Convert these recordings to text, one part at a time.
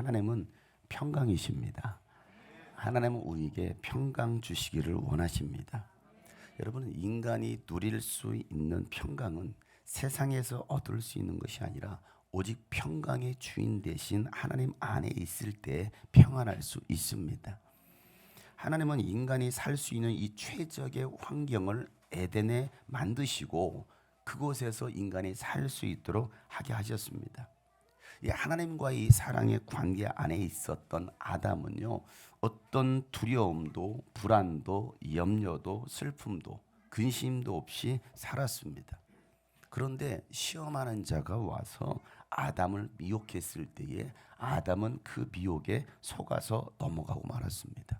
하나님은 평강이십니다. 하나님은 우리에게 평강 주시기를 원하십니다. 여러분, 인간이 누릴 수 있는 평강은 세상에서 얻을 수 있는 것이 아니라 오직 평강의 주인 되신 하나님 안에 있을 때 평안할 수 있습니다. 하나님은 인간이 살 수 있는 이 최적의 환경을 에덴에 만드시고 그곳에서 인간이 살 수 있도록 하게 하셨습니다. 이 하나님과의 사랑의 관계 안에 있었던 아담은요, 어떤 두려움도 불안도 염려도 슬픔도 근심도 없이 살았습니다. 그런데 시험하는 자가 와서 아담을 미혹했을 때에 아담은 그 미혹에 속아서 넘어가고 말았습니다.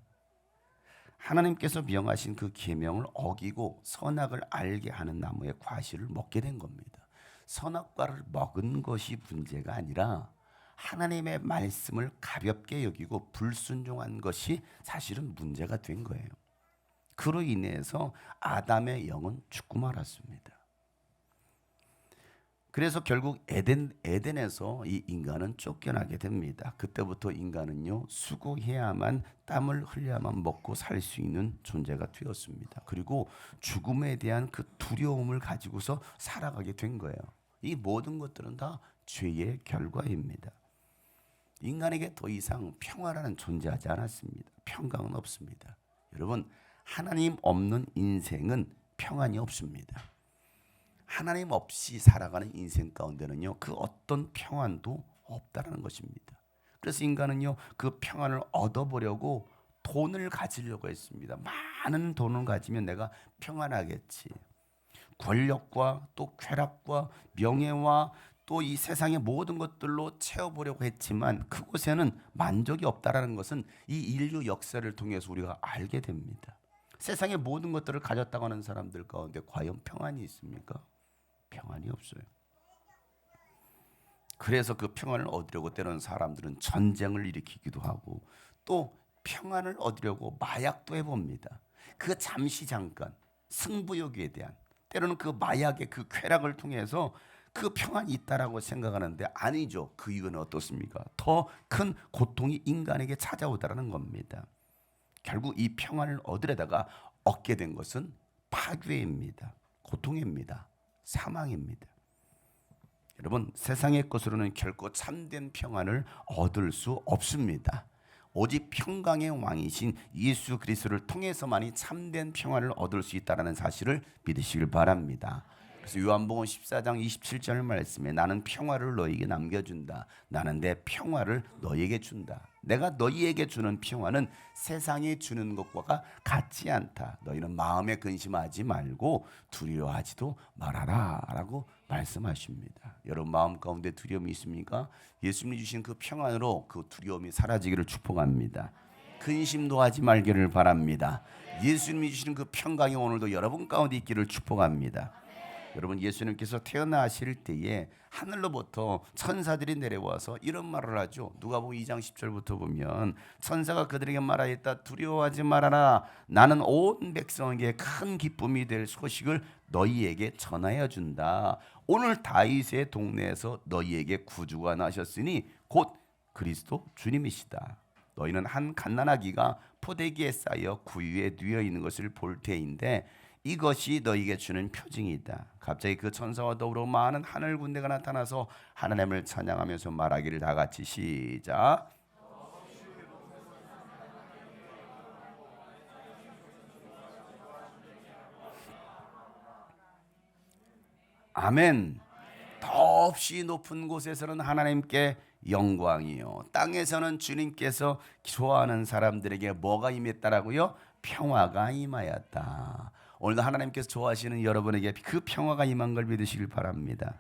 하나님께서 명하신 그 계명을 어기고 선악을 알게 하는 나무의 과실을 먹게 된 겁니다. 선악과를 먹은 것이 문제가 아니라 하나님의 말씀을 가볍게 여기고 불순종한 것이 사실은 문제가 된 거예요. 그로 인해서 아담의 영은 죽고 말았습니다. 그래서 결국 에덴에서 이 인간은 쫓겨나게 됩니다. 그때부터 인간은요, 수고해야만, 땀을 흘려야만 먹고 살 수 있는 존재가 되었습니다. 그리고 죽음에 대한 그 두려움을 가지고서 살아가게 된 거예요. 이 모든 것들은 다 죄의 결과입니다. 인간에게 더 이상 평화라는 존재하지 않았습니다. 평강은 없습니다. 여러분, 하나님 없는 인생은 평안이 없습니다. 하나님 없이 살아가는 인생 가운데는요, 그 어떤 평안도 없다라는 것입니다. 그래서 인간은요, 그 평안을 얻어보려고 돈을 가지려고 했습니다. 많은 돈을 가지면 내가 평안하겠지. 권력과 또 쾌락과 명예와 또 이 세상의 모든 것들로 채워보려고 했지만 그곳에는 만족이 없다라는 것은 이 인류 역사를 통해서 우리가 알게 됩니다. 세상의 모든 것들을 가졌다고 하는 사람들 가운데 과연 평안이 있습니까? 평안이 없어요. 그래서 그 평안을 얻으려고 때로는 사람들은 전쟁을 일으키기도 하고 또 평안을 얻으려고 마약도 해봅니다. 그 잠시 잠깐 승부욕에 대한, 때로는 그 마약의 그 쾌락을 통해서 그 평안이 있다라고 생각하는데 아니죠. 그 이유는 어떻습니까? 더 큰 고통이 인간에게 찾아오다라는 겁니다. 결국 이 평안을 얻으려다가 얻게 된 것은 파괴입니다. 고통입니다. 사망입니다. 여러분, 세상의 것으로는 결코 참된 평안을 얻을 수 없습니다. 오직 평강의 왕이신 예수 그리스도를 통해서만이 참된 평안을 얻을 수 있다는 사실을 믿으시길 바랍니다. 그래서 요한복음 14장 27절 말씀에 나는 평화를 너희에게 남겨준다. 나는 내 평화를 너희에게 준다. 내가 너희에게 주는 평화는 세상에 주는 것과 같지 않다. 너희는 마음에 근심하지 말고 두려워하지도 말아라 라고 말씀하십니다. 여러분, 마음 가운데 두려움이 있습니까? 예수님이 주신 그 평안으로 그 두려움이 사라지기를 축복합니다. 근심도 하지 말기를 바랍니다. 예수님이 주시는 그 평강이 오늘도 여러분 가운데 있기를 축복합니다. 여러분, 예수님께서 태어나실 때에 하늘로부터 천사들이 내려와서 이런 말을 하죠. 누가복음 2장 10절부터 보면 천사가 그들에게 말하였다. 두려워하지 말아라. 나는 온 백성에게 큰 기쁨이 될 소식을 너희에게 전하여 준다. 오늘 다윗의 동네에서 너희에게 구주가 나셨으니 곧 그리스도 주님이시다. 너희는 한 갓난아기가 포대기에 쌓여 구유에 누워 있는 것을 볼 테인데 이것이 너희에게 주는 표징이다. 갑자기 그 천사와 더불어 많은 하늘 군대가 나타나서 하나님을 찬양하면서 말하기를 다 같이 시작. 아멘. 더없이 높은 곳에서는 하나님께 영광이요, 땅에서는 주님께서 좋아하는 사람들에게 뭐가 임했다라고요? 평화가 임하였다. 오늘도 하나님께서 좋아하시는 여러분에게 그 평화가 임한 걸 믿으시길 바랍니다.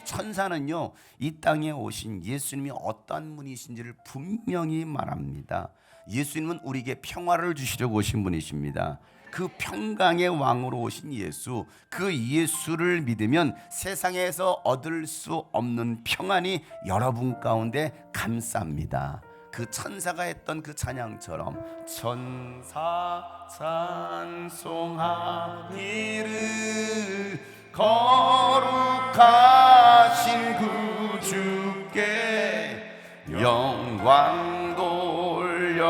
천사는요, 이 땅에 오신 예수님이 어떤 분이신지를 분명히 말합니다. 예수님은 우리에게 평화를 주시려고 오신 분이십니다. 그 평강의 왕으로 오신 예수, 그 예수를 믿으면 세상에서 얻을 수 없는 평안이 여러분 가운데 감쌉니다. 그 천사가 했던 그 찬양처럼 천사 찬송하기를 거룩하신 구주께 영광 돌려보내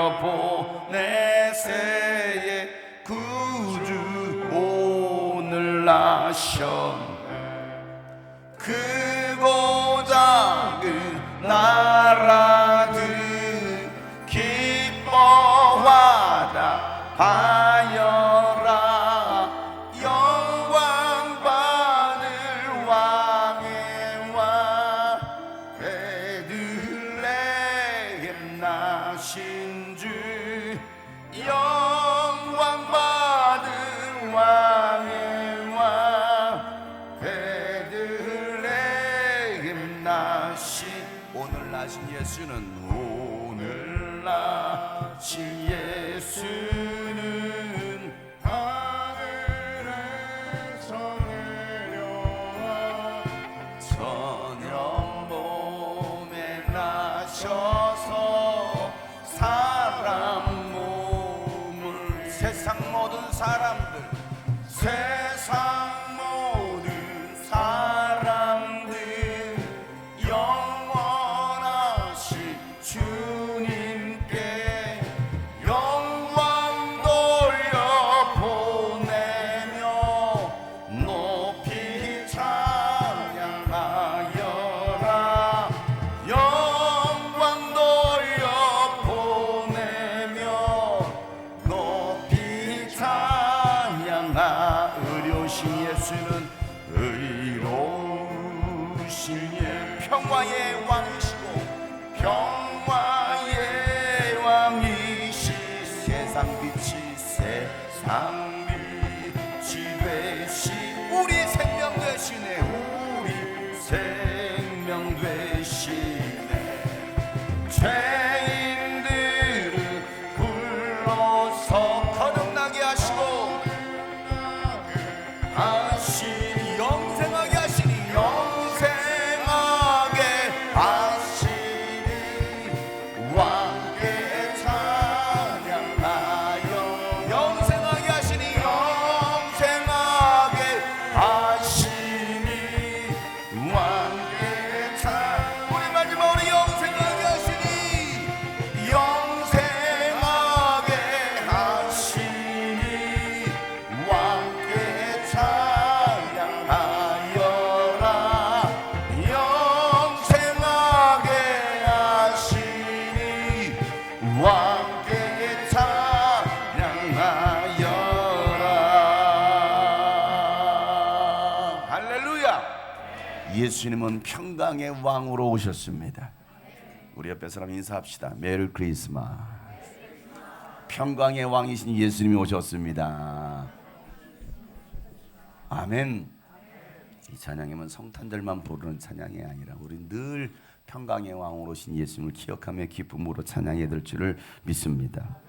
새의 구주 오늘 나셨네. 크고 작은 나라들 기뻐하다 하여라. 영광 받을 왕의 왕 베들레헴 나신 주. 영광 받을 왕의 왕 베들레헴 나신. 오늘 나신 예수는, 오늘 나신 예수는 하늘에서 내려와 저녁 몸에 나셔서 사람 몸을, 세상 모든 사람들, 세상 모든 사람들 영원하신 주님께 영광 돌려 보내며 높이 찬양하여라. 영광 돌려 보내며 높이 찬양하. 의로우신 예수는 의로우신 평화의 왕이시고 평화의 왕이시. 세상 빛이 세상 빛이 되시. 우리 생명 되시네. 우리 생명 되시네. 죄인들을 불러서 거듭나게 하시고 하시니, 영생하게 하시니, 영생하게 하시니. 왕께 찬양하여 영생하게 하시니, 영생하게 하시니. 왕께 우리 마지막으로 영생하게 하시니, 영생하게 하시니. 왕께 찬양하여라. 영생하게 하시니. 왕께 찬양하여라. 할렐루야. 예수님은 평강의 왕으로 오셨습니다. 우리 옆에 사람 인사합시다. 메리 크리스마스. 평강의 왕이신 예수님이 오셨습니다. 아멘. 이 찬양이면 성탄절만 부르는 찬양이 아니라 우리 늘 평강의 왕으로 오신 예수님을 기억하며 기쁨으로 찬양해야 될 줄을 믿습니다.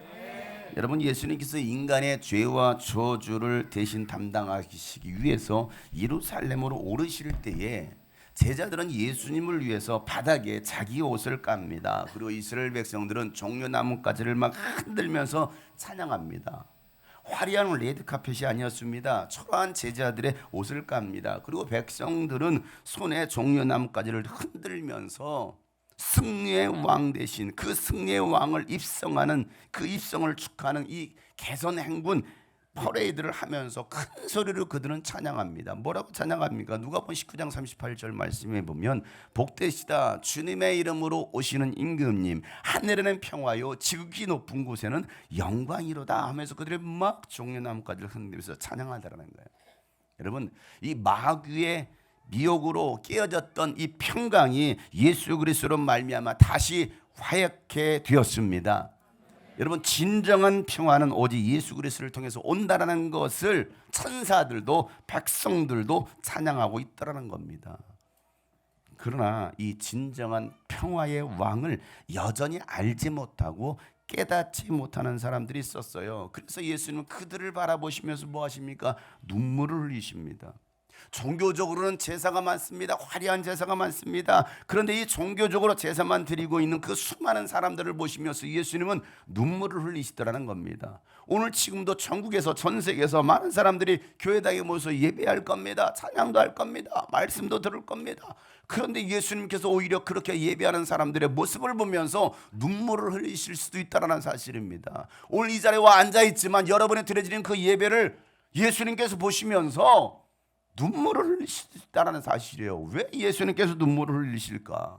여러분, 예수님께서 인간의 죄와 저주를 대신 담당하시기 위해서 예루살렘으로 오르실 때에 제자들은 예수님을 위해서 바닥에 자기 옷을 깝니다. 그리고 이스라엘 백성들은 종려나뭇가지를 막 흔들면서 찬양합니다. 화려한 레드카펫이 아니었습니다. 초라한 제자들의 옷을 깝니다. 그리고 백성들은 손에 종려나뭇가지를 흔들면서 승리의 왕 대신 그 승리의 왕을 입성하는, 그 입성을 축하하는 이 개선 행군 퍼레이드를 하면서 큰 소리로 그들은 찬양합니다. 뭐라고 찬양합니까? 누가복음 19장 38절 말씀에 보면 복되시다 주님의 이름으로 오시는 임금님, 하늘에는 평화요 지극히 높은 곳에는 영광이로다 하면서 그들이 막 종려나뭇가지를 흔들면서 찬양하더라는 거예요. 여러분, 이 마귀의 미혹으로 깨어졌던 이 평강이 예수 그리스도로 말미암아 다시 화약해 되었습니다. 여러분, 진정한 평화는 오직 예수 그리스도를 통해서 온다라는 것을 천사들도 백성들도 찬양하고 있다라는 겁니다. 그러나 이 진정한 평화의 왕을 여전히 알지 못하고 깨닫지 못하는 사람들이 있었어요. 그래서 예수님은 그들을 바라보시면서 뭐 하십니까? 눈물을 흘리십니다. 종교적으로는 제사가 많습니다. 화려한 제사가 많습니다. 그런데 이 종교적으로 제사만 드리고 있는 그 수많은 사람들을 보시면서 예수님은 눈물을 흘리시더라는 겁니다. 오늘 지금도 전국에서 전 세계에서 많은 사람들이 교회당에 모여서 예배할 겁니다. 찬양도 할 겁니다. 말씀도 들을 겁니다. 그런데 예수님께서 오히려 그렇게 예배하는 사람들의 모습을 보면서 눈물을 흘리실 수도 있다는 사실입니다. 오늘 이 자리에 와 앉아있지만 여러분이 드려지는 그 예배를 예수님께서 보시면서 눈물을 흘리실 수 있다는 사실이에요. 왜 예수님께서 눈물을 흘리실까?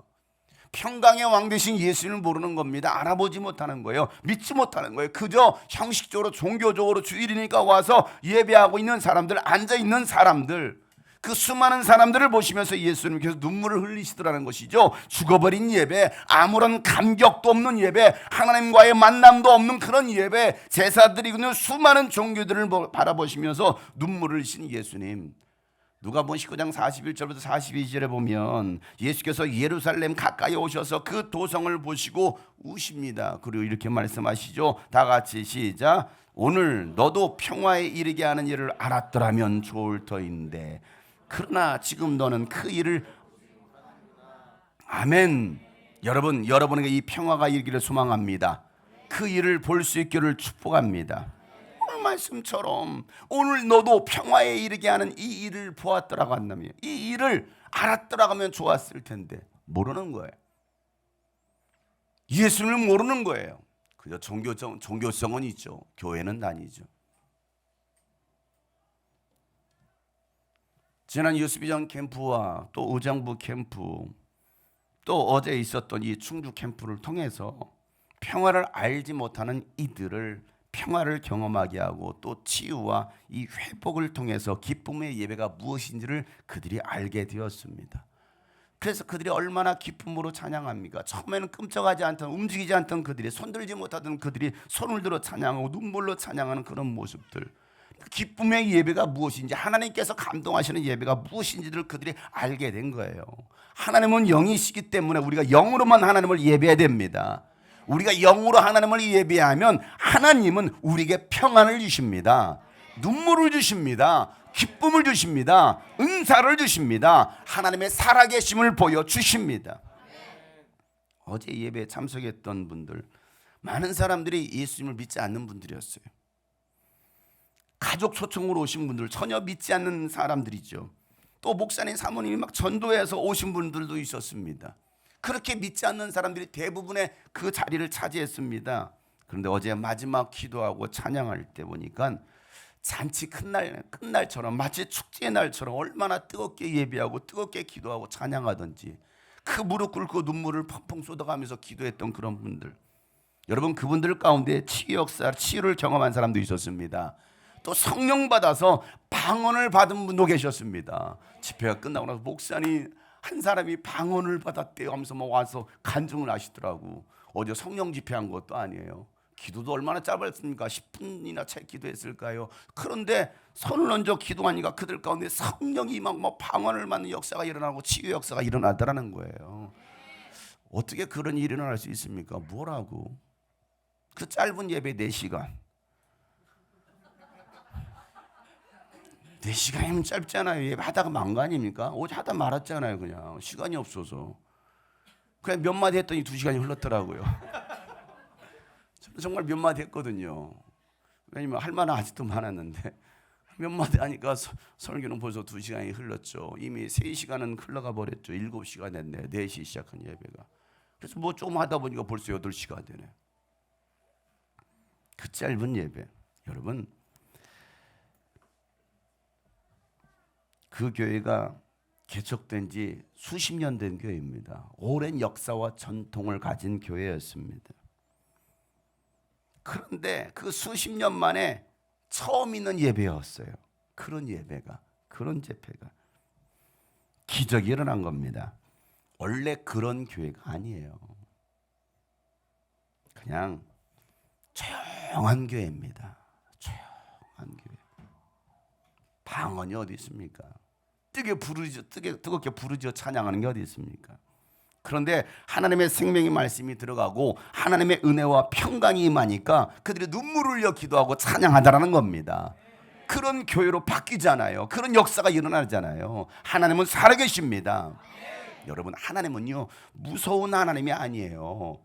평강의 왕 되신 예수님을 모르는 겁니다. 알아보지 못하는 거예요. 믿지 못하는 거예요. 그저 형식적으로 종교적으로 주일이니까 와서 예배하고 있는 사람들, 앉아있는 사람들, 그 수많은 사람들을 보시면서 예수님께서 눈물을 흘리시더라는 것이죠. 죽어버린 예배, 아무런 감격도 없는 예배, 하나님과의 만남도 없는 그런 예배, 제사 드리고 있는 수많은 종교들을 바라보시면서 눈물을 흘리신 예수님. 누가복음 19장 41절부터 42절에 보면 예수께서 예루살렘 가까이 오셔서 그 도성을 보시고 우십니다. 그리고 이렇게 말씀하시죠. 다 같이 시작. 오늘 너도 평화에 이르게 하는 일을 알았더라면 좋을 터인데 그러나 지금 너는 그 일을 아멘. 여러분에게 이 평화가 이르기를 소망합니다. 그 일을 볼 수 있기를 축복합니다. 오늘 말씀처럼 오늘 너도 평화에 이르게 하는 이 일을 보았더라고 한다면, 이 일을 알았더라고 하면 좋았을 텐데 모르는 거예요. 예수님을 모르는 거예요. 그저 종교성은 있죠. 교회는 다니죠. 지난 유스비전 캠프와 또 의정부 캠프, 또 어제 있었던 이 충주 캠프를 통해서 평화를 알지 못하는 이들을 평화를 경험하게 하고 또 치유와 이 회복을 통해서 기쁨의 예배가 무엇인지를 그들이 알게 되었습니다. 그래서 그들이 얼마나 기쁨으로 찬양합니까? 처음에는 끔찍하지 않던, 움직이지 않던 그들이, 손들지 못하던 그들이 손을 들어 찬양하고 눈물로 찬양하는 그런 모습들, 기쁨의 예배가 무엇인지, 하나님께서 감동하시는 예배가 무엇인지를 그들이 알게 된 거예요. 하나님은 영이시기 때문에 우리가 영으로만 하나님을 예배해야 됩니다. 우리가 영으로 하나님을 예배하면 하나님은 우리에게 평안을 주십니다. 눈물을 주십니다. 기쁨을 주십니다. 은사를 주십니다. 하나님의 살아계심을 보여주십니다. 어제 예배에 참석했던 분들, 많은 사람들이 예수님을 믿지 않는 분들이었어요. 가족 초청으로 오신 분들, 전혀 믿지 않는 사람들이죠. 또 목사님, 사모님이 막 전도해서 오신 분들도 있었습니다. 그렇게 믿지 않는 사람들이 대부분의 그 자리를 차지했습니다. 그런데 어제 마지막 기도하고 찬양할 때 보니까 잔치 끝날처럼, 마치 축제의 날처럼 얼마나 뜨겁게 예배하고 뜨겁게 기도하고 찬양하든지 그 무릎 꿇고 눈물을 펑펑 쏟아가면서 기도했던 그런 분들, 여러분 그분들 가운데 치유를 경험한 사람도 있었습니다. 또 성령 받아서 방언을 받은 분도 계셨습니다. 집회가 끝나고 나서 목사님 한 사람이 방언을 받았대요 하면서 막 와서 간증을 하시더라고. 어제 성령 집회한 것도 아니에요. 기도도 얼마나 짧았습니까? 10분이나 채 기도했을까요? 그런데 손을 얹어 기도하니까 그들 가운데 성령이 막 방언을 받는 역사가 일어나고 치유 역사가 일어나더라는 거예요. 어떻게 그런 일이 일어날 수 있습니까? 뭐라고? 그 짧은 예배 4시간. 4시간이면 짧잖아요. 예배하다가 만 거 아닙니까? 어제 하다 말았잖아요. 그냥 시간이 없어서 그냥 몇 마디 했더니 2시간이 흘렀더라고요. 저는 정말 몇 마디 했거든요. 왜냐면 할 말은 아직도 많았는데 몇 마디 하니까 설교는 벌써 2시간이 흘렀죠. 이미 3시간은 흘러가 버렸죠. 7시가 됐네. 4시 시작한 예배가. 그래서 뭐 좀 하다 보니까 벌써 8시가 되네. 그 짧은 예배, 여러분, 그 교회가 개척된 지 수십 년 된 교회입니다. 오랜 역사와 전통을 가진 교회였습니다. 그런데 그 수십 년 만에 처음 있는 예배였어요. 그런 예배가, 그런 집회가 기적이 일어난 겁니다. 원래 그런 교회가 아니에요. 그냥 조용한 교회입니다. 조용한 교회. 방언이 어디 있습니까? 뜨겁게 부르짖어 찬양하는 게 어디 있습니까? 그런데 하나님의 생명의 말씀이 들어가고 하나님의 은혜와 평강이 임하니까 그들이 눈물을 흘려 기도하고 찬양하다라는 겁니다. 그런 교회로 바뀌잖아요. 그런 역사가 일어나잖아요. 하나님은 살아계십니다. 여러분, 하나님은요 무서운 하나님이 아니에요.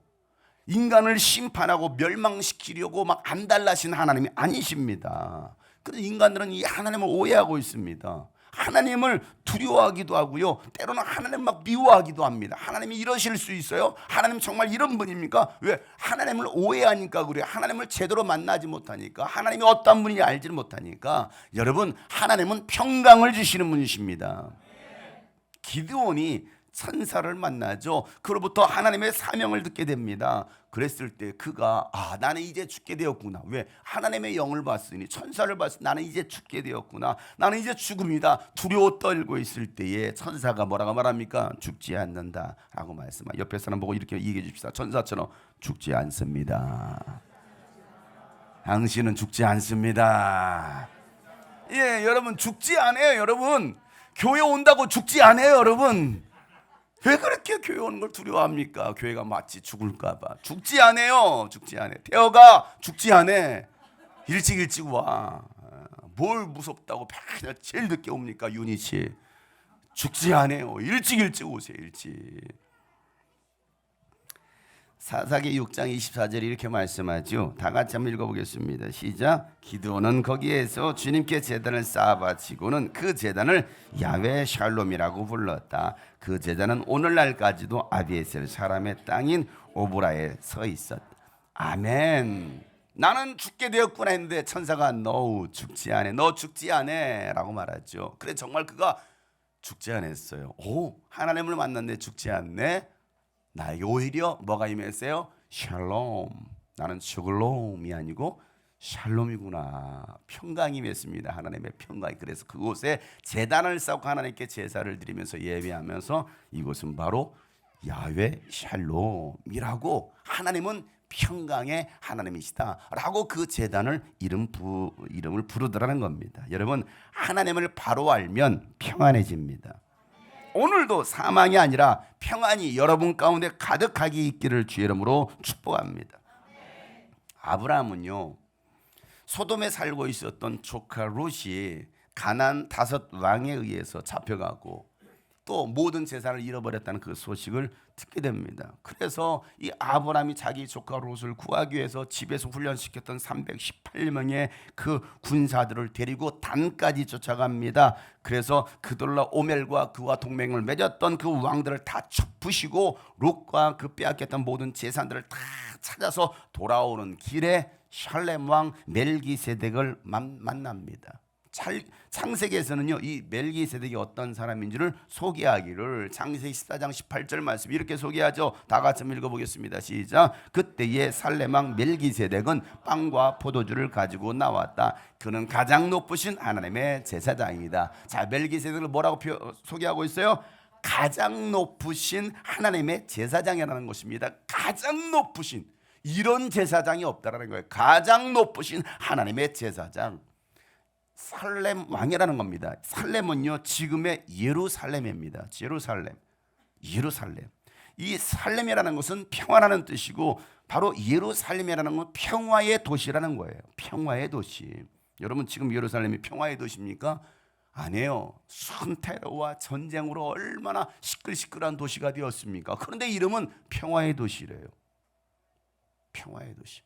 인간을 심판하고 멸망시키려고 막 안달나신 하나님이 아니십니다. 그래서 인간들은 이 하나님을 오해하고 있습니다. 하나님을 두려워하기도 하고요, 때로는 하나님 막 미워하기도 합니다. 하나님이 이러실 수 있어요? 하나님 정말 이런 분입니까? 왜? 하나님을 오해하니까 그래요. 하나님을 제대로 만나지 못하니까, 하나님이 어떤 분인지 알지 못하니까. 여러분, 하나님은 평강을 주시는 분이십니다. 기드온이 천사를 만나죠. 그로부터 하나님의 사명을 듣게 됩니다. 그랬을 때 그가 나는 이제 죽게 되었구나. 왜? 하나님의 영을 봤으니, 천사를 봤으니 나는 이제 죽게 되었구나. 나는 이제 죽음이다. 두려워 떨고 있을 때에 천사가 뭐라고 말합니까? 죽지 않는다 라고 말씀합니다. 옆에 사람 보고 이렇게 얘기해 줍시다. 천사처럼 죽지 않습니다. 당신은 죽지 않습니다. 예, 여러분 죽지 않아요. 여러분 교회 온다고 죽지 않아요. 여러분 왜 그렇게 교회 오는 걸 두려워합니까? 교회가 마치 죽을까 봐. 죽지 않아요. 죽지 않아. 태어가 죽지 않아. 일찍 와. 뭘 무섭다고 맨날 제일 늦게 옵니까? 유니치. 죽지 않아요. 일찍 오세요. 일찍. 사사기 6장 24절에 이렇게 말씀하죠. 다 같이 한번 읽어보겠습니다. 시작. 기드온은 거기에서 주님께 제단을 쌓아 바치고는 그 제단을 야훼 샬롬이라고 불렀다. 그 제단은 오늘날까지도 아비에셀 사람의 땅인 오브라에 서 있었다. 아멘. 나는 죽게 되었구나 했는데 천사가 너 죽지 않아. 너 죽지 않아 라고 말하죠. 그래 정말 그가 죽지 않았어요. 하나님을 만났는데 죽지 않네. 나에게 오히려 뭐가 임했어요? 샬롬. 나는 슈글롬이 아니고 샬롬이구나. 평강이 임했습니다. 하나님의 평강이. 그래서 그곳에 제단을 쌓고 하나님께 제사를 드리면서 예배하면서 이곳은 바로 야훼 샬롬이라고, 하나님은 평강의 하나님이시다 라고 그 제단을 이름을 부르더라는 겁니다. 여러분, 하나님을 바로 알면 평안해집니다. 오늘도 사망이 아니라 평안이 여러분 가운데 가득하게 있기를 주의 이름으로 축복합니다. 아브라함은요 소돔에 살고 있었던 조카 롯이 가나안 5왕에 의해서 잡혀가고 또 모든 재산을 잃어버렸다는 그 소식을 듣게 됩니다. 그래서 이 아브라함이 자기 조카 롯을 구하기 위해서 집에서 훈련시켰던 318명의 그 군사들을 데리고 단까지 쫓아갑니다. 그래서 그돌라 오멜과 그와 동맹을 맺었던 그 왕들을 다 첩부시고 롯과 그 빼앗겼던 모든 재산들을 다 찾아서 돌아오는 길에 샬렘 왕 멜기세덱을 만납니다. 창세기에서는요 이 멜기세덱이 어떤 사람인지를 소개하기를 창세기 14장 18절 말씀 이렇게 소개하죠. 다 같이 읽어보겠습니다. 시작. 그때의 살렘 왕 멜기세덱은 빵과 포도주를 가지고 나왔다. 그는 가장 높으신 하나님의 제사장이다. 자, 멜기세덱을 뭐라고 소개하고 있어요? 가장 높으신 하나님의 제사장이라는 것입니다. 가장 높으신, 이런 제사장이 없다라는 거예요. 가장 높으신 하나님의 제사장. 살렘 왕이라는 겁니다. 살렘은요 지금의 예루살렘입니다. 예루살렘. 이 살렘이라는 것은 평화라는 뜻이고 바로 예루살렘이라는 건 평화의 도시라는 거예요. 평화의 도시. 여러분 지금 예루살렘이 평화의 도시입니까? 아니에요. 순테러와 전쟁으로 얼마나 시끌시끌한 도시가 되었습니까? 그런데 이름은 평화의 도시래요. 평화의 도시.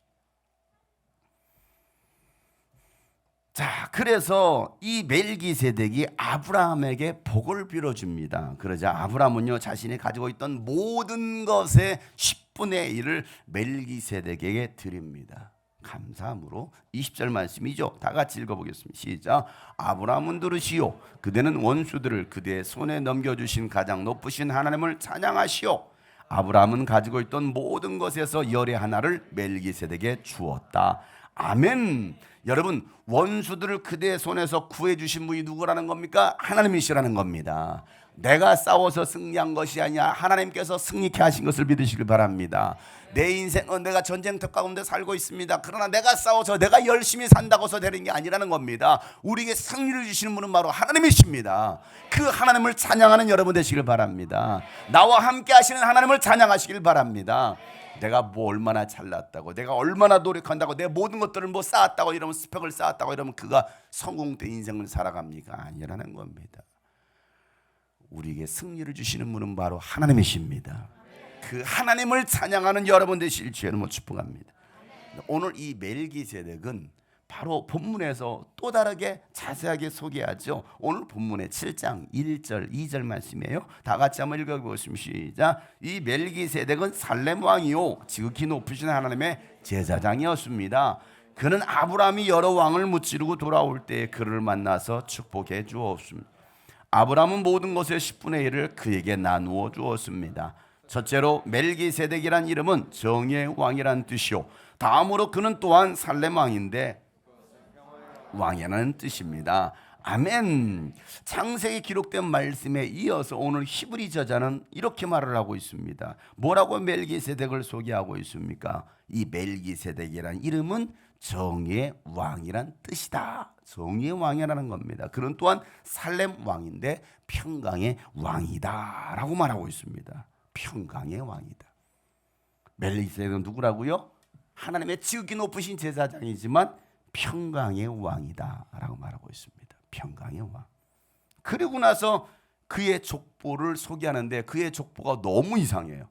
자, 그래서 이 멜기세덱이 아브라함에게 복을 빌어줍니다. 그러자 아브라함은요 자신이 가지고 있던 모든 것의 10분의 1을 멜기세덱에게 드립니다. 감사함으로. 20절 말씀이죠. 다 같이 읽어보겠습니다. 시작. 아브라함은 들으시오. 그대는 원수들을 그대의 손에 넘겨주신 가장 높으신 하나님을 찬양하시오. 아브라함은 가지고 있던 모든 것에서 열의 하나를 멜기세덱에게 주었다. 아멘. 여러분, 원수들을 그대의 손에서 구해주신 분이 누구라는 겁니까? 하나님이시라는 겁니다. 내가 싸워서 승리한 것이 아니라 하나님께서 승리케 하신 것을 믿으시길 바랍니다. 내 인생은 내가 전쟁터 가운데 살고 있습니다. 그러나 내가 싸워서 내가 열심히 산다고 해서 되는 게 아니라는 겁니다. 우리에게 승리를 주시는 분은 바로 하나님이십니다. 그 하나님을 찬양하는 여러분 되시길 바랍니다. 나와 함께 하시는 하나님을 찬양하시길 바랍니다. 내가 뭐 얼마나 잘났다고, 내가 얼마나 노력한다고, 내 모든 것들을 뭐 쌓았다고 이러면, 스펙을 쌓았다고 이러면 그가 성공된 인생을 살아갑니까? 아니라는 겁니다. 우리에게 승리를 주시는 분은 바로 하나님이십니다. 그 하나님을 찬양하는 여러분 되실 주여는 축복합니다. 오늘 이 멜기세덱은 바로 본문에서 또 다르게 자세하게 소개하죠. 오늘 본문의 7장 1절 2절 말씀이에요. 다 같이 한번 읽어보시면 시작. 이 멜기세덱은 살렘 왕이요 지극히 높으신 하나님의 제사장이었습니다. 그는 아브라함이 여러 왕을 무찌르고 돌아올 때 그를 만나서 축복해 주었습니다. 아브라함은 모든 것의 10분의 1을 그에게 나누어 주었습니다. 첫째로 멜기세덱이란 이름은 정의의 왕이란 뜻이요, 다음으로 그는 또한 살렘 왕인데 왕이라는 뜻입니다. 아멘. 창세기 기록된 말씀에 이어서 오늘 히브리 저자는 이렇게 말을 하고 있습니다. 뭐라고 멜기세덱을 소개하고 있습니까? 이 멜기세덱이란 이름은 정의의 왕이란 뜻이다. 정의의 왕이라는 겁니다. 그는 또한 살렘 왕인데 평강의 왕이다 라고 말하고 있습니다. 평강의 왕이다. 멜기세덱은 누구라고요? 하나님의 지극히 높으신 제사장이지만 평강의 왕이다 라고 말하고 있습니다. 평강의 왕. 그리고 나서 그의 족보를 소개하는데 그의 족보가 너무 이상해요.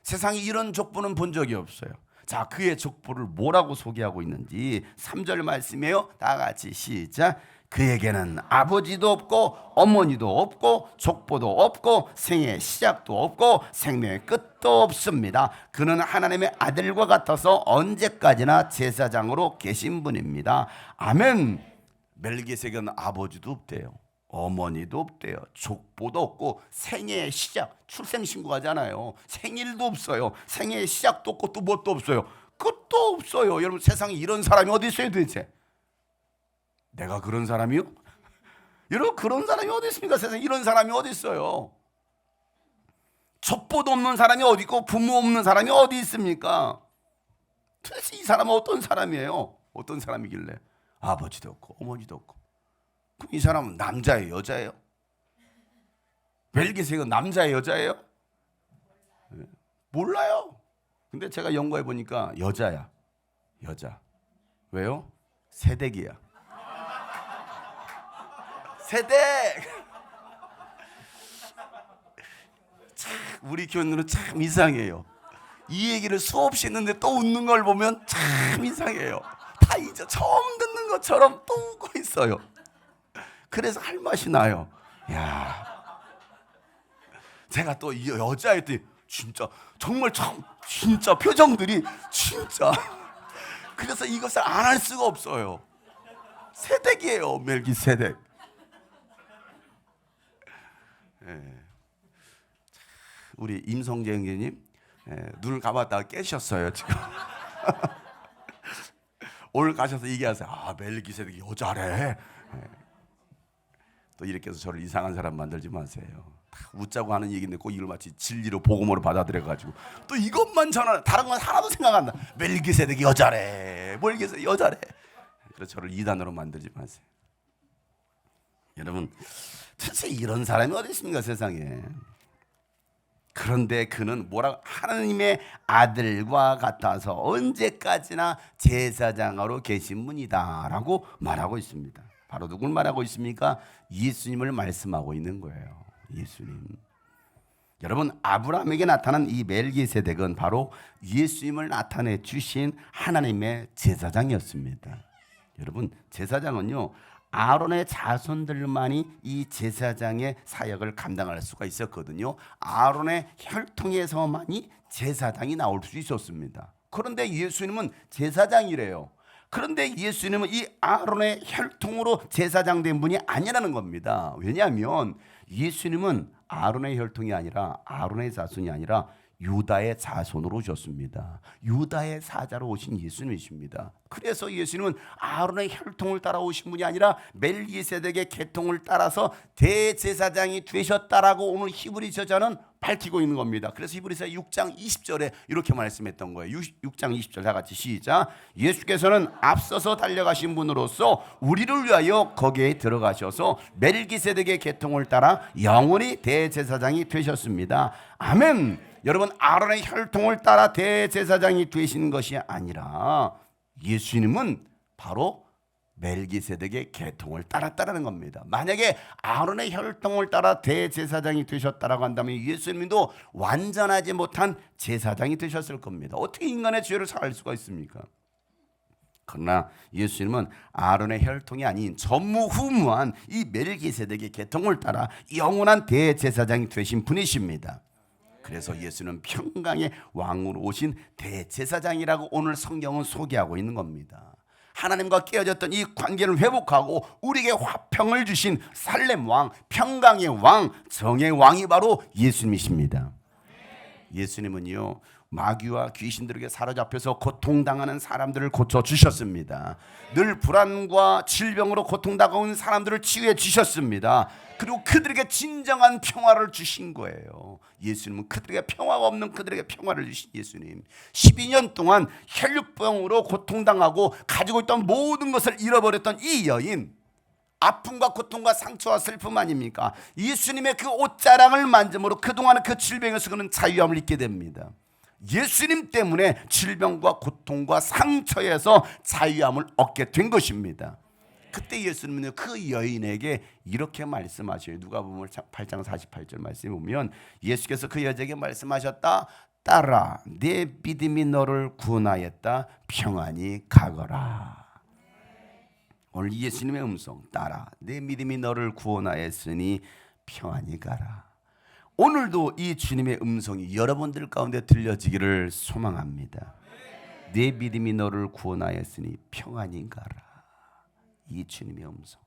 세상에 이런 족보는 본 적이 없어요. 자, 그의 족보를 뭐라고 소개하고 있는지 3절 말씀이에요. 다 같이 시작. 그에게는 아버지도 없고 어머니도 없고 족보도 없고 생의 시작도 없고 생명의 끝도 없습니다. 그는 하나님의 아들과 같아서 언제까지나 제사장으로 계신 분입니다. 아멘. 멜기세덱은 아버지도 없대요, 어머니도 없대요, 족보도 없고 생애의 시작, 출생신고하잖아요. 생일도 없어요. 생애의 시작도 없고 또 뭣도 없어요. 끝도 없어요. 여러분, 세상에 이런 사람이 어디 있어요 도대체? 내가 그런 사람이요? 여러분, 그런 사람이 어디 있습니까? 세상에 이런 사람이 어디 있어요? 족보도 없는 사람이 어디 있고 부모 없는 사람이 어디 있습니까? 도대체 이 사람은 어떤 사람이에요? 어떤 사람이길래 아버지도 없고 어머니도 없고. 그럼 이 사람은 남자예요, 여자예요? 멜기세덱은 남자예요, 여자예요? 몰라요. 근데 제가 연구해 보니까 여자야. 여자. 왜요? 세덱이야. 세덱. 참 우리 교인들은 참 이상해요. 이 얘기를 수없이 했는데 또 웃는 걸 보면 참 이상해요. 다 이제 처음 듣는 것처럼 또 웃고 있어요. 그래서 할 맛이 나요. 야, 제가 또 이 여자애들이 진짜 정말 참 진짜 표정들이 진짜 그래서 이것을 안 할 수가 없어요. 세덱이에요, 멜기세덱. 우리 임성재 형제님 눈을 감았다가 깨셨어요 지금. 오늘 가셔서 얘기하세요. 아, 멜기세덱이 여자래. 또 이렇게 해서 저를 이상한 사람 만들지 마세요. 다 웃자고 하는 얘기인데 꼭 이걸 마치 진리로 복음으로 받아들여가지고 또 이것만 전하는, 다른 건 하나도 생각 안 나. 멜기세덱이 여자래. 멜기세덱 여자래. 그래서 저를 이단으로 만들지 마세요. 여러분, 도대체 이런 사람이 어디 있습니까 세상에. 그런데 그는 뭐라고? 하나님의 아들과 같아서 언제까지나 제사장으로 계신 분이다 라고 말하고 있습니다. 바로 누굴 말하고 있습니까? 예수님을 말씀하고 있는 거예요. 예수님. 여러분, 아브라함에게 나타난 이 멜기세덱은 바로 예수님을 나타내 주신 하나님의 제사장이었습니다. 여러분, 제사장은요, 아론의 자손들만이 이 제사장의 사역을 감당할 수가 있었거든요. 아론의 혈통에서만이 제사장이 나올 수 있었습니다. 그런데 예수님은 제사장이래요. 그런데 예수님은 이 아론의 혈통으로 제사장 된 분이 아니라는 겁니다. 왜냐하면 예수님은 아론의 혈통이 아니라, 아론의 자손이 아니라 유다의 자손으로 오셨습니다. 유다의 사자로 오신 예수님이십니다. 그래서 예수님은 아론의 혈통을 따라 오신 분이 아니라 멜기세덱의 계통을 따라서 대제사장이 되셨다라고 오늘 히브리 저자는 밝히고 있는 겁니다. 그래서 히브리서 6장 20절에 이렇게 말씀했던 거예요. 6장 20절 다 같이 시작. 예수께서는 앞서서 달려가신 분으로서 우리를 위하여 거기에 들어가셔서 멜기세덱의 계통을 따라 영원히 대제사장이 되셨습니다. 아멘. 여러분, 아론의 혈통을 따라 대제사장이 되신 것이 아니라 예수님은 바로 멜기세덱의 계통을 따랐다는 겁니다. 만약에 아론의 혈통을 따라 대제사장이 되셨다라고 한다면 예수님도 완전하지 못한 제사장이 되셨을 겁니다. 어떻게 인간의 죄를 사할 수가 있습니까? 그러나 예수님은 아론의 혈통이 아닌 전무후무한 이 멜기세덱의 계통을 따라 영원한 대제사장이 되신 분이십니다. 그래서 예수는 평강의 왕으로 오신 대제사장이라고 오늘 성경은 소개하고 있는 겁니다. 하나님과 깨어졌던 이 관계를 회복하고 우리에게 화평을 주신 살렘 왕, 평강의 왕, 정의 왕이 바로 예수님이십니다. 예수님은요, 마귀와 귀신들에게 사로잡혀서 고통당하는 사람들을 고쳐주셨습니다. 늘 불안과 질병으로 고통당하는 사람들을 치유해 주셨습니다. 그리고 그들에게 진정한 평화를 주신 거예요. 예수님은 그들에게 평화가 없는 그들에게 평화를 주신 예수님. 12년 동안 혈육병으로 고통당하고 가지고 있던 모든 것을 잃어버렸던 이 여인, 아픔과 고통과 상처와 슬픔 아닙니까? 예수님의 그 옷자락을 만짐으로 그동안의 그 질병에서 그는 자유함을 잊게 됩니다. 예수님 때문에 질병과 고통과 상처에서 자유함을 얻게 된 것입니다. 그때 예수님은 그 여인에게 이렇게 말씀하셔요. 누가복음 8장 48절 말씀에 보면 예수께서 그 여자에게 말씀하셨다. 딸아, 내 믿음이 너를 구원하였다. 평안히 가거라. 오늘 예수님의 음성, 딸아, 내 믿음이 너를 구원하였으니 평안히 가라. 오늘도 이 주님의 음성이 여러분들 가운데 들려지기를 소망합니다. 내 믿음이 너를 구원하였으니 평안히 가라. 이 주님의 음성.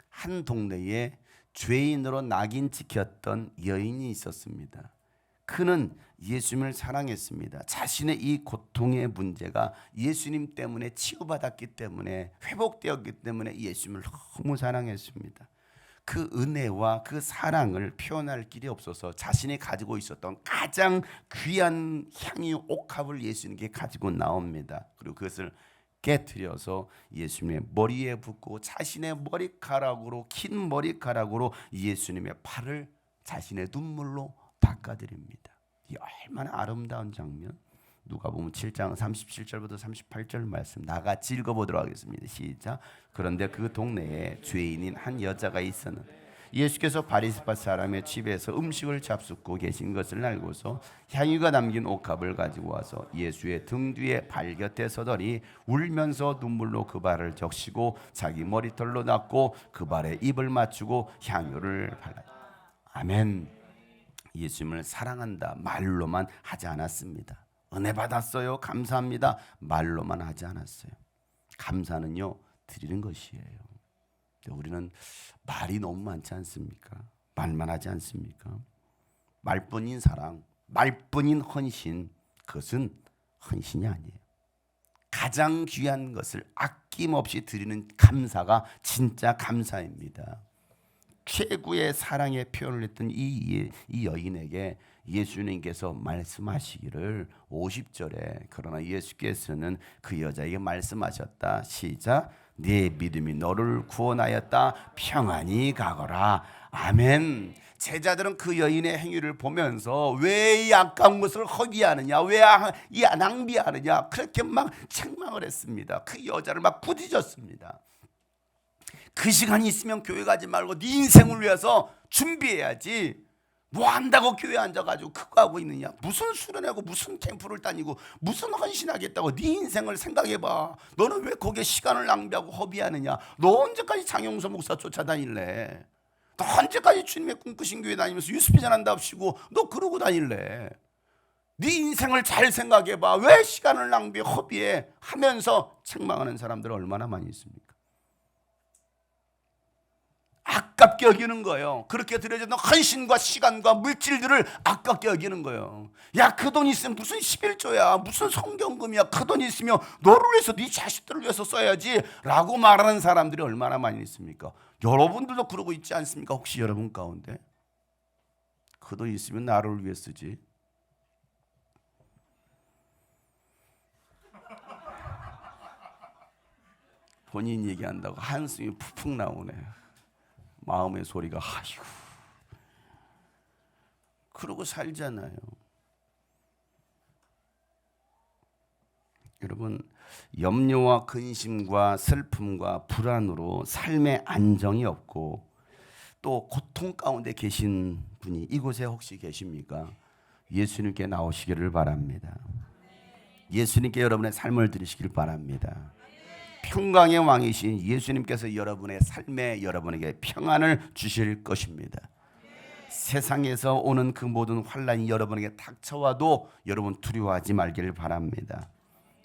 한 동네에 죄인으로 낙인 찍혔던 여인이 있었습니다. 그는 예수님을 사랑했습니다. 자신의 이 고통의 문제가 예수님 때문에 치유받았기 때문에, 회복되었기 때문에 예수님을 너무 사랑했습니다. 그 은혜와 그 사랑을 표현할 길이 없어서 자신이 가지고 있었던 가장 귀한 향유 옥합을 예수님께 가지고 나옵니다. 그리고 그것을 깨트려서 예수님의 머리에 붓고 자신의 머리카락으로, 긴 머리카락으로 예수님의 팔을 자신의 눈물로 닦아드립니다. 이 얼마나 아름다운 장면. 누가복음 7장 37절부터 38절 말씀 나같이 읽어보도록 하겠습니다. 시작. 그런데 그 동네에 죄인인 한 여자가 있었는데 예수께서 바리새파 사람의 집에서 음식을 잡숫고 계신 것을 알고서 향유가 담긴 옥합을 가지고 와서 예수의 등 뒤에 발 곁에 서더니 울면서 눈물로 그 발을 적시고 자기 머리털로 닦고 그 발에 입을 맞추고 향유를 발라. 아멘. 예수님을 사랑한다 말로만 하지 않았습니다. 은혜 받았어요, 감사합니다 말로만 하지 않았어요. 감사는요, 드리는 것이에요. 우리는 말이 너무 많지 않습니까? 말만 하지 않습니까? 말뿐인 사랑, 말뿐인 헌신, 그것은 헌신이 아니에요. 가장 귀한 것을 아낌없이 드리는 감사가 진짜 감사입니다. 최고의 사랑의 표현을 했던 이 여인에게 예수님께서 말씀하시기를 50절에 그러나 예수께서는 그 여자에게 말씀하셨다. 시작. 네 믿음이 너를 구원하였다. 평안히 가거라. 아멘. 제자들은 그 여인의 행위를 보면서 왜 이 아까운 것을 허비하느냐, 왜 이 낭비하느냐, 그렇게 막 책망을 했습니다. 그 여자를 막 부딪혔습니다. 그 시간이 있으면 교회 가지 말고 네 인생을 위해서 준비해야지. 뭐 한다고 교회 앉아가지고 그거 하고 있느냐, 무슨 수련하고 무슨 캠프를 다니고 무슨 헌신하겠다고 네 인생을 생각해봐. 너는 왜 거기에 시간을 낭비하고 허비하느냐. 너 언제까지 장영서 목사 쫓아다닐래? 너 언제까지 주님의 꿈꾸신 교회 다니면서 유스피 전한답시고 너 그러고 다닐래? 네 인생을 잘 생각해봐. 왜 시간을 낭비해 허비해 하면서 책망하는 사람들 얼마나 많이 있습니까? 아깝게 여기는 거예요. 그렇게 들여졌던 헌신과 시간과 물질들을 아깝게 여기는 거예요. 야, 그 돈 있으면 무슨 11조야, 무슨 성경금이야, 그 돈 있으면 너를 위해서, 네 자식들을 위해서 써야지 라고 말하는 사람들이 얼마나 많이 있습니까? 여러분들도 그러고 있지 않습니까? 혹시 여러분 가운데 그 돈 있으면 나를 위해 쓰지, 본인 얘기한다고 한숨이 푹푹 나오네. 마음의 소리가 아이고, 그러고 살잖아요. 여러분, 염려와 근심과 슬픔과 불안으로 삶의 안정이 없고 또 고통 가운데 계신 분이 이곳에 혹시 계십니까? 예수님께 나오시기를 바랍니다. 예수님께 여러분의 삶을 드리시길 바랍니다. 평강의 왕이신 예수님께서 여러분의 삶에 여러분에게 평안을 주실 것입니다. 세상에서 오는 그 모든 환난이 여러분에게 닥쳐와도 여러분 두려워하지 말기를 바랍니다.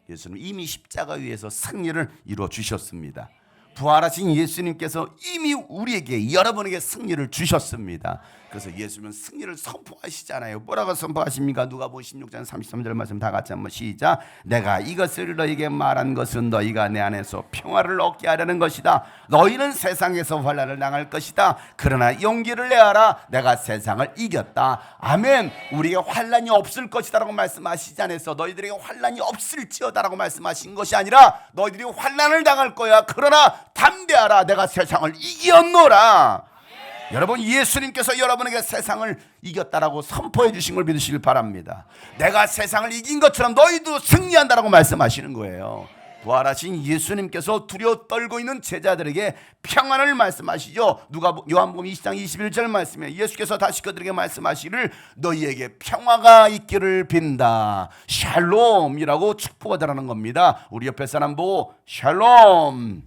예수님 이미 십자가 위에서 승리를 이루어 주셨습니다. 부활하신 예수님께서 이미 우리에게, 여러분에게 승리를 주셨습니다. 그래서 예수님은 승리를 선포하시잖아요. 뭐라고 선포하십니까? 누가복음 16장 33절 말씀 다 같이 한번 시작. 내가 이것을 너희에게 말한 것은 너희가 내 안에서 평화를 얻게 하려는 것이다. 너희는 세상에서 환난을 당할 것이다. 그러나 용기를 내어라. 내가 세상을 이겼다. 아멘. 우리에게 환난이 없을 것이다라고 말씀하시지 않았어. 너희들에게 환난이 없을지어다라고 말씀하신 것이 아니라 너희들이 환난을 당할 거야. 그러나 담대하라. 내가 세상을 이겼노라. 여러분, 예수님께서 여러분에게 세상을 이겼다라고 선포해 주신 걸 믿으시길 바랍니다. 내가 세상을 이긴 것처럼 너희도 승리한다라고 말씀하시는 거예요. 부활하신 예수님께서 두려워 떨고 있는 제자들에게 평안을 말씀하시죠. 요한복음 20장 21절 말씀에 예수께서 다시 그들에게 말씀하시기를 너희에게 평화가 있기를 빈다. 샬롬이라고 축복하다라는 겁니다. 우리 옆에 사람 보고 샬롬,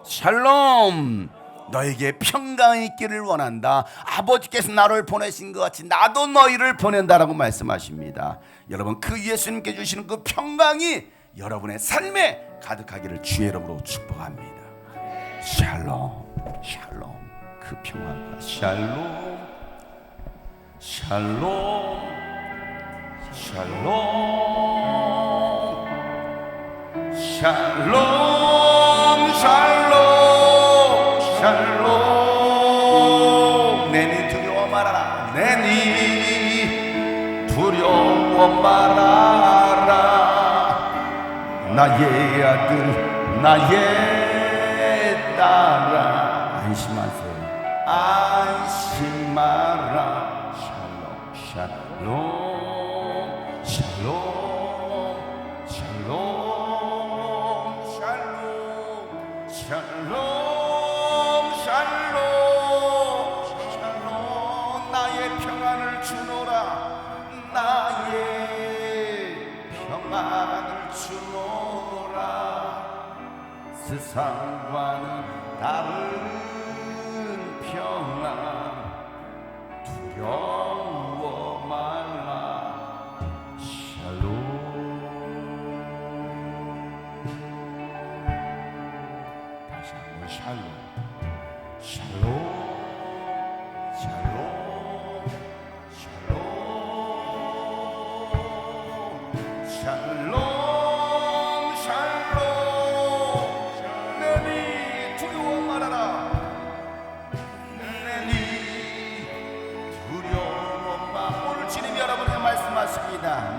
샬롬. 너에게 평강이 있기를 원한다. 아버지께서 나를 보내신 것 같이 나도 너희를 보낸다라고 말씀하십니다. 여러분, 그 예수님께 주시는 그 평강이 여러분의 삶에 가득하기를 주의 이름으로 축복합니다. 샬롬, 샬롬. 그 평화가 샬롬, 샬롬, 샬롬, 샬롬, 샬롬. 샬롬. 내니 두려워 말아라. 내니 두려워 말아라. 나의 아들 나의 딸아 안심하세요. 안심하라. 샬롬, 샬롬, 샬롬, 샬롬, 샬롬, 샬롬. 세상과는 다른 평안 두려워 말라. 샬롬. 다시 한번 샬롬, 샬롬, 샬롬, 샬롬, 샬롬.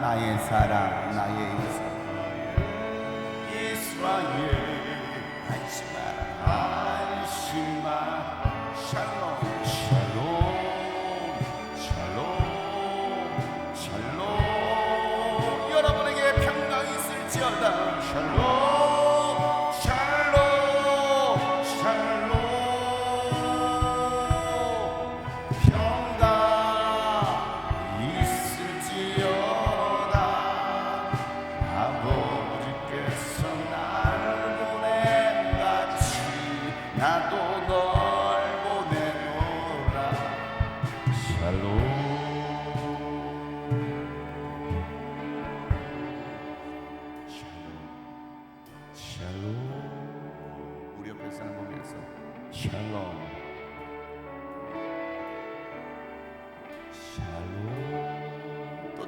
나의 사랑, 나의 이스라엘. 안심하라, 안심하라. 샬롬, 샬롬, 샬롬, 샬롬. 여러분에게 평강이 있을지어다. 샬롬, 샬롬, 샬롬. 평강 있을지어다. 아버지께서 나를 보낸 같이 나도 널 보내노라. 샬롬, 샬롬. 우리 옆에 사람 보면서 샬롬,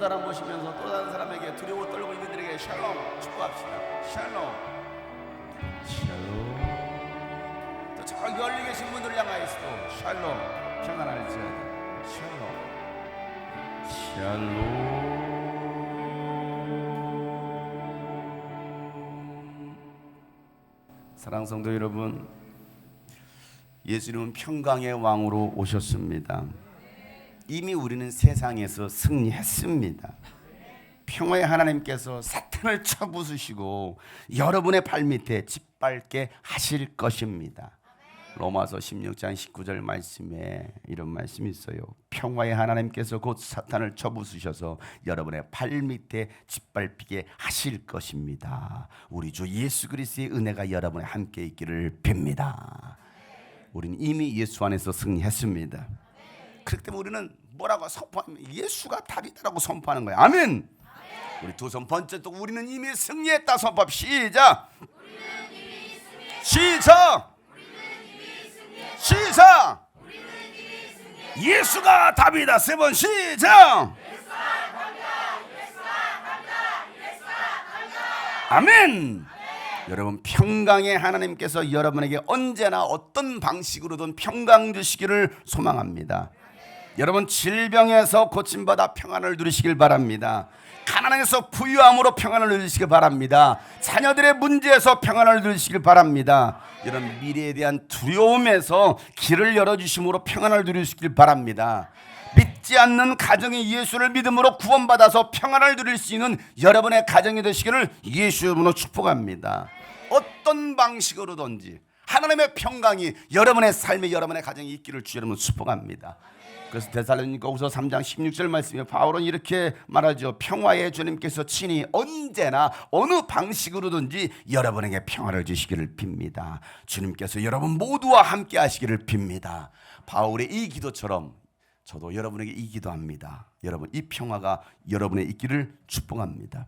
사람 보시면서 또 다른 사람에게 두려워 떨고 있는 이들에게 샬롬 축복합시다. 샬롬 샬롬. 또 저기 멀리 계신 분들을 향하여서도 샬롬 평안할지어다. 샬롬 샬롬. 사랑하는 성도 여러분, 예수님은 평강의 왕으로 오셨습니다. 이미 우리는 세상에서 승리했습니다. 평화의 하나님께서 사탄을 쳐부수시고 여러분의 발밑에 짓밟게 하실 것입니다. 로마서 16장 19절 말씀에 이런 말씀이 있어요. 평화의 하나님께서 곧 사탄을 쳐부수셔서 여러분의 발밑에 짓밟히게 하실 것입니다. 우리 주 예수 그리스도의 은혜가 여러분의 함께 있기를 빕니다. 우리는 이미 예수 안에서 승리했습니다. 그렇기 때문에 우리는 뭐라고 선포하면 예수가 답이다라고 선포하는 거예요. 아멘. 우리 두 손 번째 또 우리는 이미 승리했다 선포합. 시작. 시작. 시작. 예수가 답이다. 세 번 시작. 아멘. 여러분, 평강의 하나님께서 여러분에게 언제나 어떤 방식으로든 평강 주시기를 소망합니다. 여러분, 질병에서 고침받아 평안을 누리시길 바랍니다. 가난에서 부유함으로 평안을 누리시길 바랍니다. 자녀들의 문제에서 평안을 누리시길 바랍니다. 이런 미래에 대한 두려움에서 길을 열어주심으로 평안을 누리시길 바랍니다. 믿지 않는 가정이 예수를 믿음으로 구원받아서 평안을 누릴 수 있는 여러분의 가정이 되시기를 예수 이름으로 축복합니다. 어떤 방식으로든지 하나님의 평강이 여러분의 삶에 여러분의 가정에 있기를 주 여러분 축복합니다. 그래서 데살로니가후서 3장 16절 말씀에 바울은 이렇게 말하죠. 평화의 주님께서 친히 언제나 어느 방식으로든지 여러분에게 평화를 주시기를 빕니다. 주님께서 여러분 모두와 함께 하시기를 빕니다. 바울의 이 기도처럼 저도 여러분에게 이 기도합니다. 여러분, 이 평화가 여러분에 있기를 축복합니다.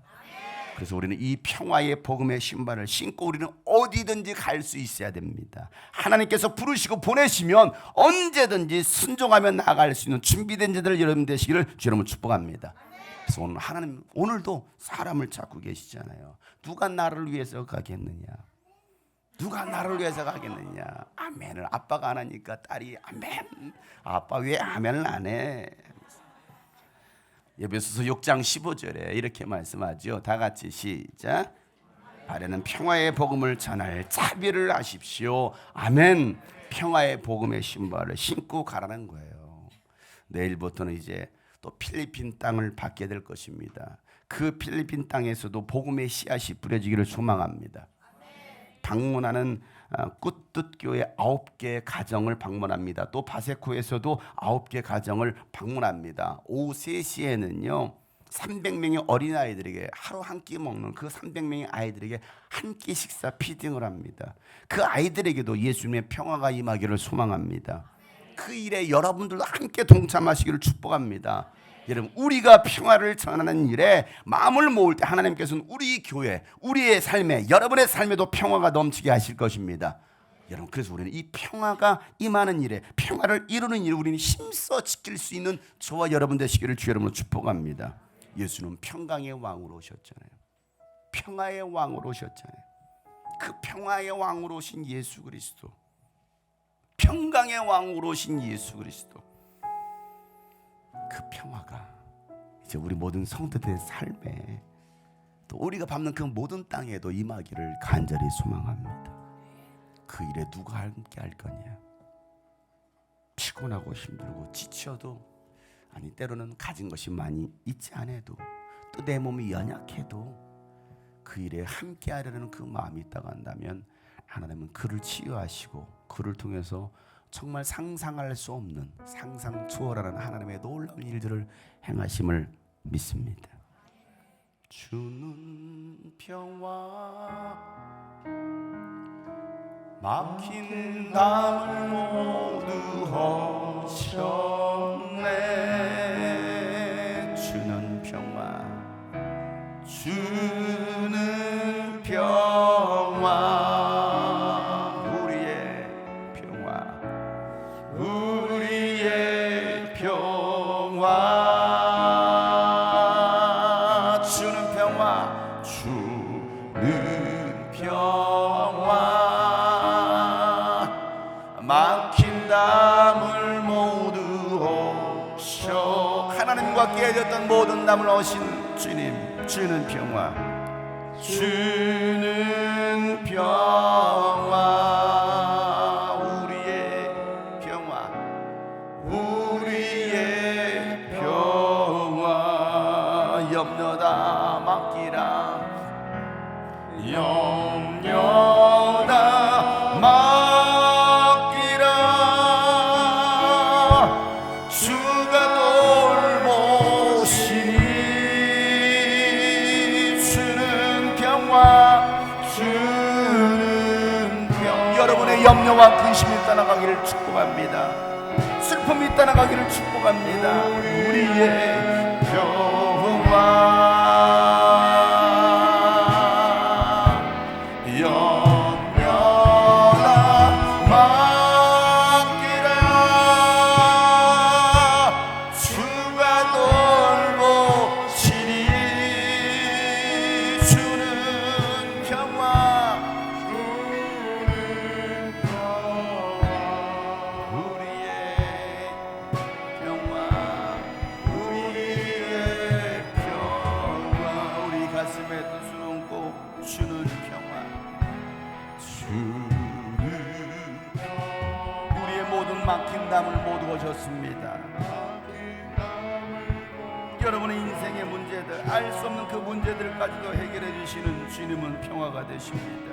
그래서 우리는 이 평화의 복음의 신발을 신고 우리는 어디든지 갈 수 있어야 됩니다. 하나님께서 부르시고 보내시면 언제든지 순종하며 나아갈 수 있는 준비된 자들 여러분 되시기를 주 여러분 축복합니다. 그래서 오늘 하나님 오늘도 사람을 찾고 계시잖아요. 누가 나를 위해서 가겠느냐? 누가 나를 위해서 가겠느냐? 아멘을 아빠가 안 하니까 딸이 아멘. 아빠 왜 아멘을 안 해? 에베소서 6장 15절에 이렇게 말씀하죠. 다 같이 시작. 발에는 평화의 복음을 전할 자비를 하십시오. 아멘. 평화의 복음의 신발을 신고 가라는 거예요. 내일부터는 이제 또 필리핀 땅을 받게 될 것입니다. 그 필리핀 땅에서도 복음의 씨앗이 뿌려지기를 소망합니다. 방문하는 굿뜻교회 9개 가정을 방문합니다. 또 바세코에서도 9개 가정을 방문합니다. 오후 3시에는요 300명의 어린아이들에게 하루 한 끼 먹는 그 300명의 아이들에게 한 끼 식사 피딩을 합니다. 그 아이들에게도 예수님의 평화가 임하기를 소망합니다. 그 일에 여러분들도 함께 동참하시기를 축복합니다. 여러분, 우리가 평화를 전하는 일에 마음을 모을 때 하나님께서는 우리 교회, 우리의 삶에, 여러분의 삶에도 평화가 넘치게 하실 것입니다. 여러분, 그래서 우리는 이 평화가 임하는 일에, 평화를 이루는 일에 우리는 힘써 지킬 수 있는 저와 여러분 되시기를 주 여러분으로 축복합니다. 예수는 평강의 왕으로 오셨잖아요. 평화의 왕으로 오셨잖아요. 그 평화의 왕으로 오신 예수 그리스도, 평강의 왕으로 오신 예수 그리스도, 그 평화가 이제 우리 모든 성도들의 삶에 또 우리가 밟는 그 모든 땅에도 임하기를 간절히 소망합니다. 그 일에 누가 함께 할 거냐? 피곤하고 힘들고 지쳐도, 아니 때로는 가진 것이 많이 있지 않아도, 또 내 몸이 연약해도 그 일에 함께 하려는 그 마음이 있다고 한다면 하나님은 그를 치유하시고 그를 통해서 정말 상상할 수 없는, 상상 초월하는 하나님의 놀라운 일들을 행하심을 믿습니다. 주는 평화 막힌 담을 모두 허셨네. 주는 평화, 주는 평화, 우리의 평화, 평화 막힌 담을 모두 오셔. 하나님과 깨졌던 모든 담을 오신 주님, 주는 평화, 주는 평화, 우리의 평화, 우리의 평화. 염려다 맡기라, 염려다 맡기라. 주가 돌보시니 주는 평화, 주는 평화. 여러분의 염려와 근심이 떠나가기를 축복합니다. 슬픔이 떠나가기를 축복합니다. 우리의 평화, 막힌 담을 모두 오셨습니다. 여러분의 인생의 문제들, 알 수 없는 그 문제들까지도 해결해 주시는 주님은 평화가 되십니다.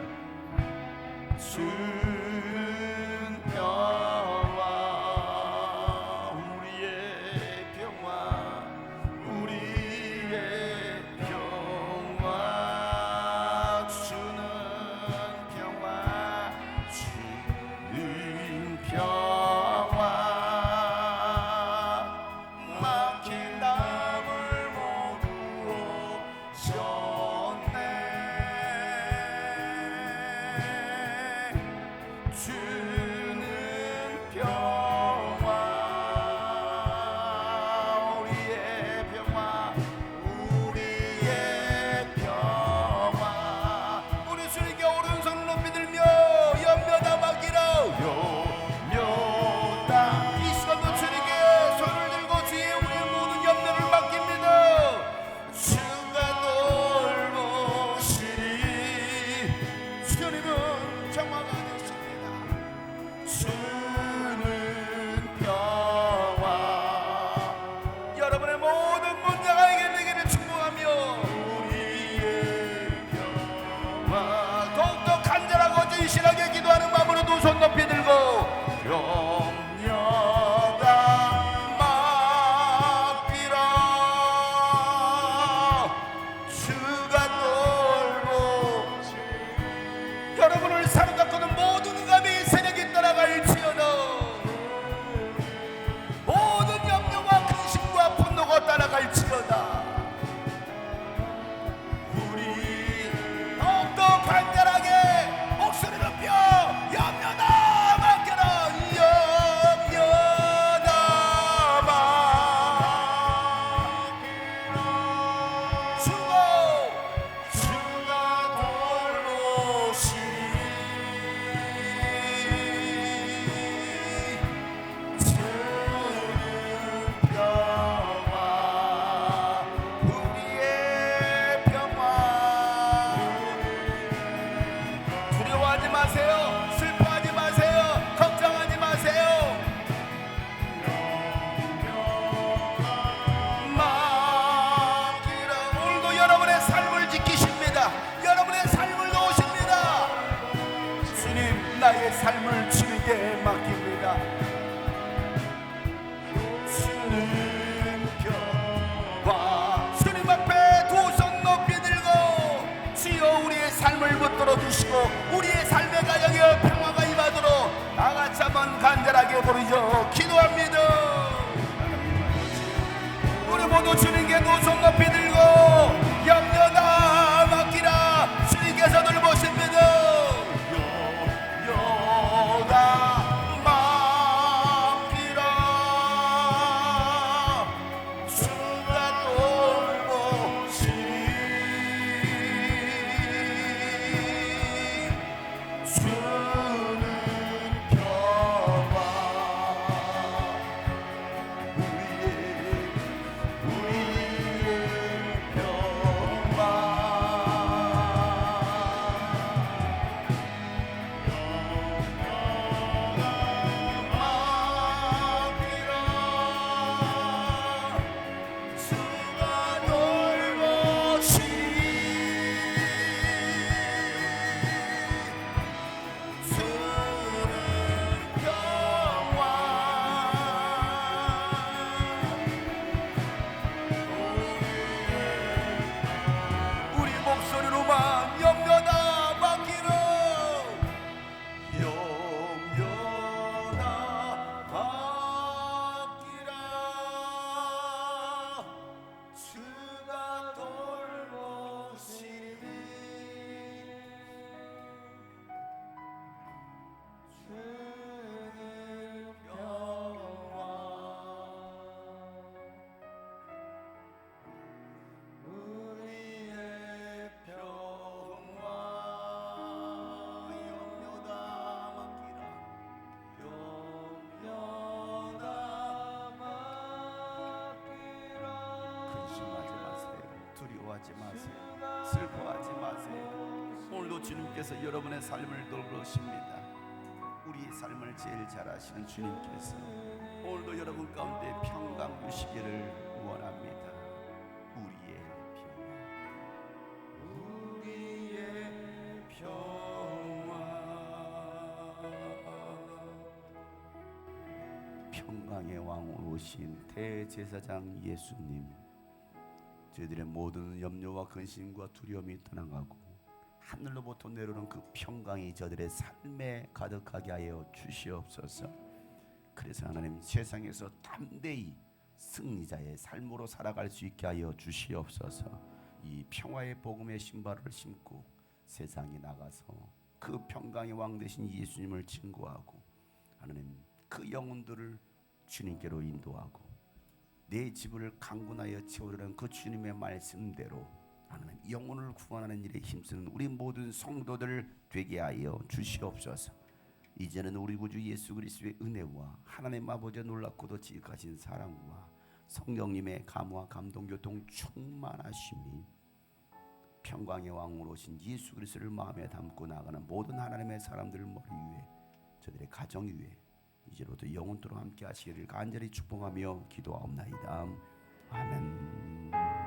주는 평화, 우리의 평화, 우리의 평화. 주는 평화, 주는 평화. 신하게 기도하는 마음으로 두 손 높이 들고 염려다 맡기라. 주가 돌보시. 여러분을 사로잡고는 모든 감히 세력이 떠나갈지어다. 모든 염려와 근심과 분노가 떠나갈지어다. 우리 더욱더 간절하게 목소리 높여 염려다 맡겨라. 염려다 맡기라. 주가 돌보시니 주는 평화, 우리의 평화. 두려워하지 마세요. 슬퍼하지 마세요. 걱정하지 마세요. 맡기라. 오늘도 여러분의 삶을 지키십니다. 여러분의 삶을 놓으십니다. 주님, 나의 삶을 주님께 맡깁니다. 주는 평화. 주님 앞에 두 손 높이 들고 주여 우리의 삶을 붙들어 주시고 우리의 삶의 가정에 평화가 임하도록 다같이 한번 간절하게 부르죠. 기도합니다. 우리 모두 주님께 두 손 높이 들고 염려다 맡기라. 주님께서 돌보십니다. 염려다 맡기라. 주가 돌보시니 슬퍼하지 마세요. 슬퍼하지 마세요. 오늘도 주님께서 여러분의 삶을 돌보십니다. 우리 삶을 제일 잘 아시는 주님께서 오늘도 여러분 가운데 평강 주시기를 원합니다. 우리의 평강의 왕으로 오신 대제사장 예수님, 저희들의 모든 염려와 근심과 두려움이 떠나가고 하늘로부터 내려오는 그 평강이 저들의 삶에 가득하게 하여 주시옵소서. 그래서 하나님, 세상에서 담대히 승리자의 삶으로 살아갈 수 있게 하여 주시옵소서. 이 평화의 복음의 신발을 신고 세상에 나가서 그 평강의 왕 되신 예수님을 증거하고, 하나님, 그 영혼들을 주님께로 인도하고 내 집을 강군하여 채우려는 그 주님의 말씀대로 하나님, 영혼을 구원하는 일에 힘쓰는 우리 모든 성도들 되게 하여 주시옵소서. 이제는 우리 구주 예수 그리스도의 은혜와 하나님 아버지의 놀랍고도 지극하신 사랑과 성령님의 감화 감동 교통 충만하심이 평강의 왕으로 오신 예수 그리스도를 마음에 담고 나가는 모든 하나님의 사람들 머리 위에, 저들의 가정 위에 이제로부터 영원토록 함께 하시기를 간절히 축복하며 기도하옵나이다. 아멘.